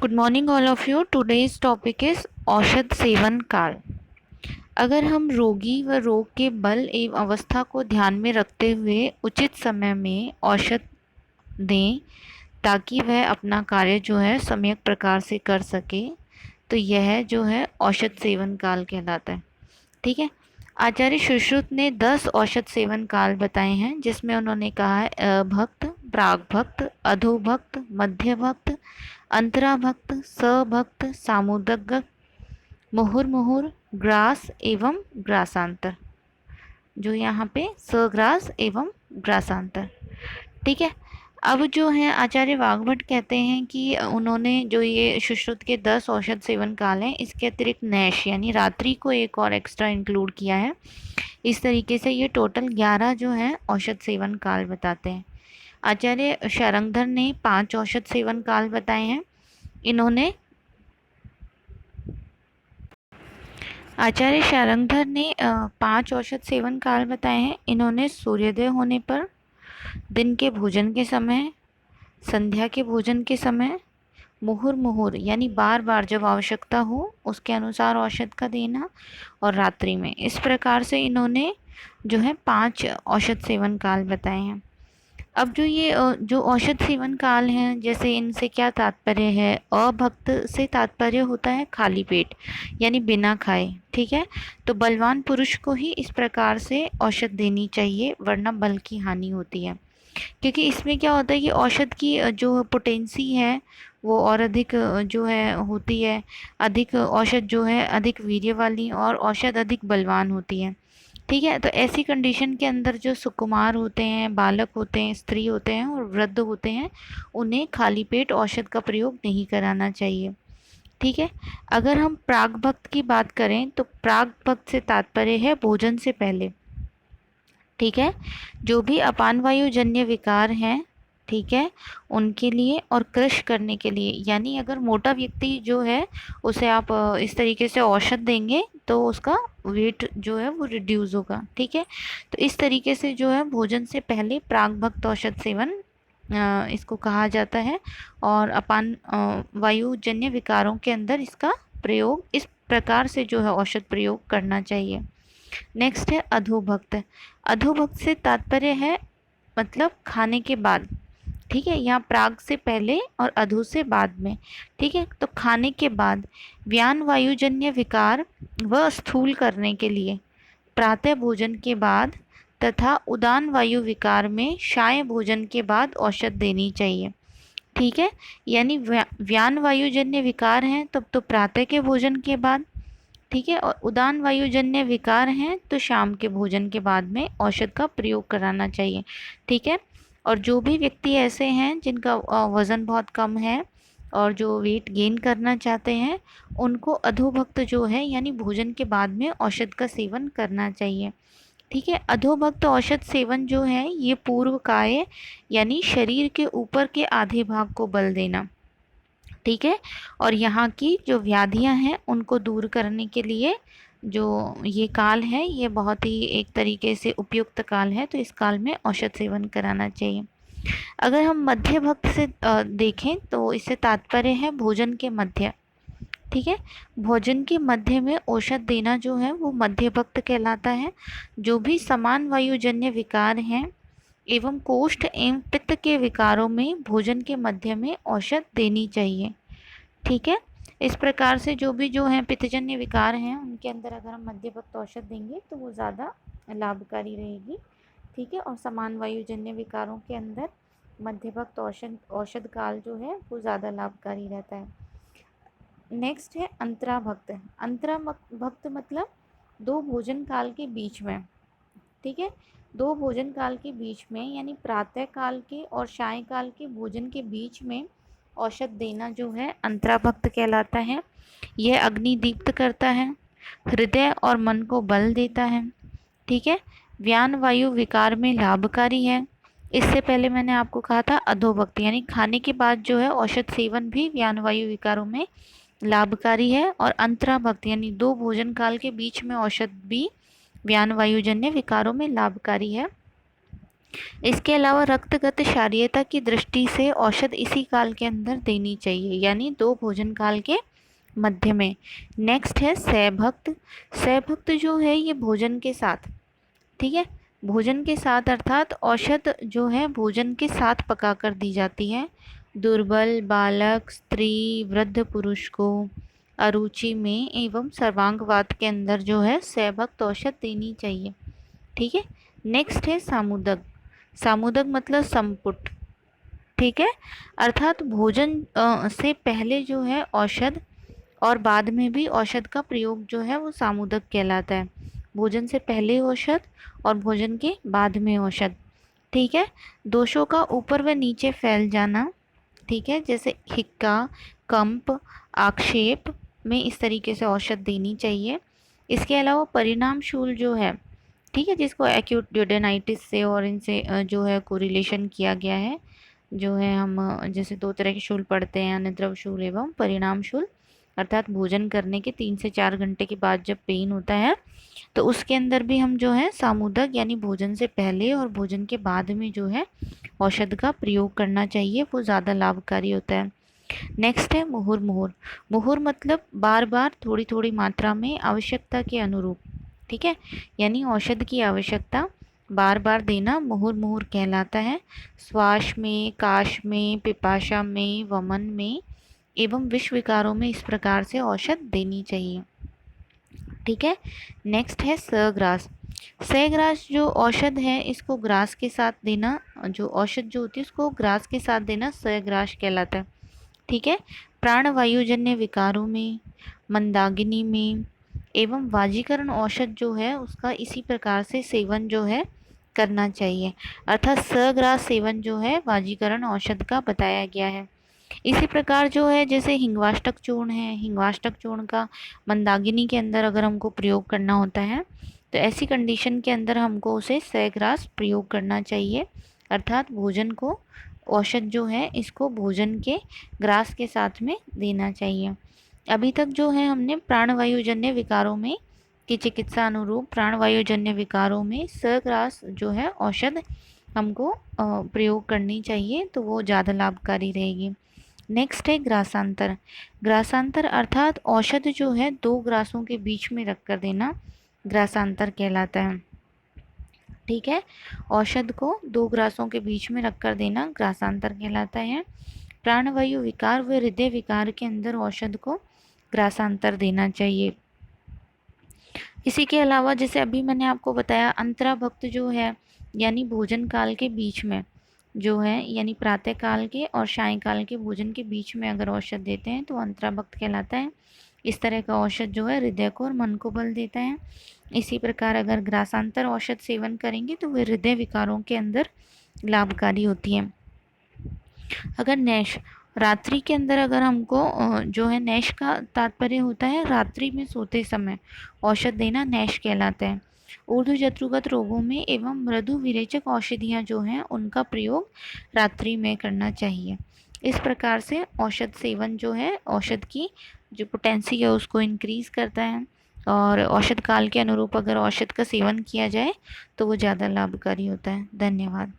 Good morning all of you. Today's topic is औषध seven काल। अगर हम रोगी व रोग के बल एवं अवस्था को ध्यान में रखते हुए उचित समय में औषध दें ताकि वह अपना कार्य जो है सम्यक प्रकार से कर सके, तो यह जो है औषध सेवन काल कहलाता है। ठीक है। आचार्य सुश्रुत ने 10 औषध सेवन काल बताए हैं, जिसमें उन्होंने कहा है अभक्त, प्राग भक्त, अधोभक्त, मध्य भक्त, अंतरा भक्त, सभक्त, सामुदक, मुहुर्मुहुर, ग्रास एवं ग्रासांतर। जो यहाँ पे सग्रास एवं ग्रासांतर। ठीक है। अब जो है आचार्य वाग्भट कहते हैं कि उन्होंने जो ये सुश्रुत के 10 औषध सेवन काल हैं, इसके अतिरिक्त नैश यानी रात्रि को एक और एक्स्ट्रा इंक्लूड किया है। इस तरीके से ये टोटल 11 जो है औषध सेवन काल बताते हैं। आचार्य शारंगधर ने 5 औषध सेवन काल बताए हैं। इन्होंने आचार्य शारंगधर ने 5 औषध सेवन काल बताए हैं। इन्होंने सूर्योदय होने पर, दिन के भोजन के समय, संध्या के भोजन के समय, मुहुर्मुहुर यानी बार बार जब आवश्यकता हो उसके अनुसार औषध का देना, और रात्रि में। इस प्रकार से इन्होंने जो है 5 औषध सेवन काल बताए हैं। अब जो ये जो औषध सेवन काल हैं, जैसे इनसे क्या तात्पर्य है? अभक्त से तात्पर्य होता है खाली पेट यानी बिना खाए। ठीक है। तो बलवान पुरुष को ही इस प्रकार से औषध देनी चाहिए, वरना बल की हानि होती है। क्योंकि इसमें क्या होता है कि औषध की जो पोटेंसी है वो और अधिक जो है होती है। अधिक औषध जो है अधिक वीर्य वाली, और औषध अधिक बलवान होती है। ठीक है। तो ऐसी कंडीशन के अंदर जो सुकुमार होते हैं, बालक होते हैं, स्त्री होते हैं और वृद्ध होते हैं, उन्हें खाली पेट औषध का प्रयोग नहीं कराना चाहिए। ठीक है। अगर हम प्राग भक्त की बात करें तो प्राग भक्त से तात्पर्य है भोजन से पहले। ठीक है। जो भी अपान वायु जन्य विकार हैं, ठीक है, उनके लिए और क्रश करने के लिए, यानी अगर मोटा व्यक्ति जो है उसे आप इस तरीके से औषध देंगे तो उसका वेट जो है वो रिड्यूस होगा। ठीक है। तो इस तरीके से जो है भोजन से पहले प्राग भक्त औषध सेवन इसको कहा जाता है, और अपान वायु जन्य विकारों के अंदर इसका प्रयोग इस प्रकार से जो है औषध प्रयोग करना चाहिए। नेक्स्ट है अधोभक्त। अधोभक्त से तात्पर्य है मतलब खाने के बाद। ठीक है। यहाँ प्राग से पहले और अधो से बाद में। ठीक है। तो खाने के बाद व्यान वायुजन्य विकार व स्थूल करने के लिए प्रातः भोजन के बाद, तथा उदान वायु विकार में शाय भोजन के बाद औषध देनी चाहिए। ठीक है। यानी व्यान वायुजन्य विकार हैं तब तो प्रातः के भोजन के बाद। ठीक है। और उदान वायुजन्य विकार हैं तो शाम के भोजन के बाद में औषध का प्रयोग कराना चाहिए। ठीक है। और जो भी व्यक्ति ऐसे हैं जिनका वज़न बहुत कम है और जो वेट गेन करना चाहते हैं, उनको अधोभक्त जो है यानी भोजन के बाद में औषध का सेवन करना चाहिए। ठीक है। अधोभक्त औषध सेवन जो है ये पूर्व काय यानी शरीर के ऊपर के आधे भाग को बल देना। ठीक है। और यहाँ की जो व्याधियाँ हैं उनको दूर करने के लिए जो ये काल है ये बहुत ही एक तरीके से उपयुक्त काल है, तो इस काल में औषध सेवन कराना चाहिए। अगर हम मध्य भक्त से देखें तो इससे तात्पर्य है भोजन के मध्य। ठीक है। भोजन के मध्य में औषध देना जो है वो मध्य भक्त कहलाता है। जो भी समान वायुजन्य विकार हैं एवं कोष्ठ एवं पित्त के विकारों में भोजन के मध्य में औषध देनी चाहिए। ठीक है। इस प्रकार से जो भी जो है पित्तजन्य विकार हैं उनके अंदर अगर हम मध्य भक्त औषध देंगे तो वो ज़्यादा लाभकारी रहेगी। ठीक है। और समान वायुजन्य विकारों के अंदर मध्य भक्त औषध औषध काल जो है वो ज़्यादा लाभकारी रहता है। नेक्स्ट है अंतरा भक्त। अंतरा भक्त मतलब दो भोजन काल के बीच में। ठीक है। दो भोजन काल के बीच में यानी प्रातः काल के और साय काल के भोजन के बीच में औषध देना जो है अंतरा भक्त कहलाता है। यह अग्नि दीप्त करता है, हृदय और मन को बल देता है। ठीक है। व्यान वायु विकार में लाभकारी है। इससे पहले मैंने आपको कहा था अधोभक्त यानी खाने के बाद जो है औषध सेवन भी व्यान वायु विकारों में लाभकारी है, और अंतरा भक्त यानी दो भोजन काल के बीच में औषध भी व्यान वायुजन्य विकारों में लाभकारी है। इसके अलावा रक्तगत क्षारीयता की दृष्टि से औषध इसी काल के अंदर देनी चाहिए, यानी 2 भोजन काल के मध्य में। नेक्स्ट है सैभक्त। सैभक्त जो है ये भोजन के साथ, ठीक है, भोजन के साथ अर्थात औषध जो है भोजन के साथ पकाकर दी जाती है। दुर्बल बालक, स्त्री, वृद्ध पुरुष को अरुचि में एवं सर्वांगवात के अंदर जो है सैभक्त औषध देनी चाहिए, ठीक है। नेक्स्ट है सामुदक। सामुदक मतलब संपुट, ठीक है, अर्थात भोजन से पहले जो है औषध और बाद में भी औषध का प्रयोग जो है वो सामुदक कहलाता है। भोजन से पहले औषध और भोजन के बाद में औषध, ठीक है। दोषों का ऊपर व नीचे फैल जाना, ठीक है, जैसे हिक्का, कंप, आक्षेप में इस तरीके से औषध देनी चाहिए। इसके अलावा परिणामशूल जो है, ठीक है, जिसको एक्यूट ड्यूडेनाइटिस से और इनसे जो है कोरिलेशन किया गया है, जो है हम जैसे 2 तरह के शूल पढ़ते हैं, अनिद्रव शूल एवं परिणाम शूल, अर्थात भोजन करने के 3 से 4 घंटे के बाद जब पेन होता है तो उसके अंदर भी हम जो है सामुदक यानी भोजन से पहले और भोजन के बाद में जो है औषध का प्रयोग करना चाहिए, वो ज़्यादा लाभकारी होता है। नेक्स्ट है मुहुर मुहुर। मुहुर मतलब बार बार थोड़ी थोड़ी मात्रा में आवश्यकता के अनुरूप, ठीक है, यानी औषध की आवश्यकता बार बार देना मुहुर मुहुर कहलाता है। श्वास में, काश में, पिपाशा में, वमन में एवं विष विकारों में इस प्रकार से औषध देनी चाहिए, ठीक है। नेक्स्ट है सग्रास। सग्रास जो औषध है इसको ग्रास के साथ देना, जो औषध जो होती है उसको ग्रास के साथ देना सग्रास कहलाता है, ठीक है। प्राणवायुजन्य विकारों में, मंदाग्नि में एवं वाजीकरण औषध जो है उसका इसी प्रकार से सेवन जो है करना चाहिए, अर्थात सग्रास सेवन जो है वाजीकरण औषध का बताया गया है। इसी प्रकार जो है जैसे हिंगवाष्टक चूर्ण है, हिंगवाष्टक चूर्ण का मंदाकिनी के अंदर अगर हमको प्रयोग करना होता है तो ऐसी कंडीशन के अंदर हमको उसे सग्रास प्रयोग करना चाहिए, अर्थात भोजन को औषध जो है इसको भोजन के ग्रास के साथ में देना चाहिए। अभी तक जो है हमने प्राणवायुजन्य विकारों में की चिकित्सा अनुरूप प्राणवायुजन्य विकारों में सग्रास जो है औषध हमको प्रयोग करनी चाहिए, तो वो ज़्यादा लाभकारी रहेगी। नेक्स्ट है ग्रासांतर। ग्रासांतर अर्थात औषध जो है 2 ग्रासों के बीच में रख कर देना ग्रासांतर कहलाता है, ठीक है। औषध को 2 ग्रासों के बीच में रख कर देना ग्रासांतर कहलाता है। प्राणवायु विकार व हृदय विकार के अंदर औषध को ग्रासांतर देना चाहिए। इसी के अलावा जैसे अभी मैंने आपको बताया अंतराभक्त जो है यानी भोजन काल के बीच में जो है, यानी प्रातः काल के और सायंकाल के भोजन के बीच में अगर औषध देते हैं तो अंतराभक्त कहलाता है। इस तरह का औषध जो है हृदय को और मन को बल देता है। इसी प्रकार अगर ग्रासांतर औषध सेवन करेंगे तो वे हृदय विकारों के अंदर लाभकारी होती है। अगर नैश रात्रि के अंदर अगर हमको जो है नैश का तात्पर्य होता है रात्रि में सोते समय औषध देना नैश कहलाता है। ऊर्ध्व जत्रुगत रोगों में एवं मृदु विरेचक औषधियाँ जो हैं उनका प्रयोग रात्रि में करना चाहिए। इस प्रकार से औषध सेवन जो है औषध की जो पोटेंसी है उसको इंक्रीज़ करता है, और औषध काल के अनुरूप अगर औषध का सेवन किया जाए तो वो ज़्यादा लाभकारी होता है। धन्यवाद।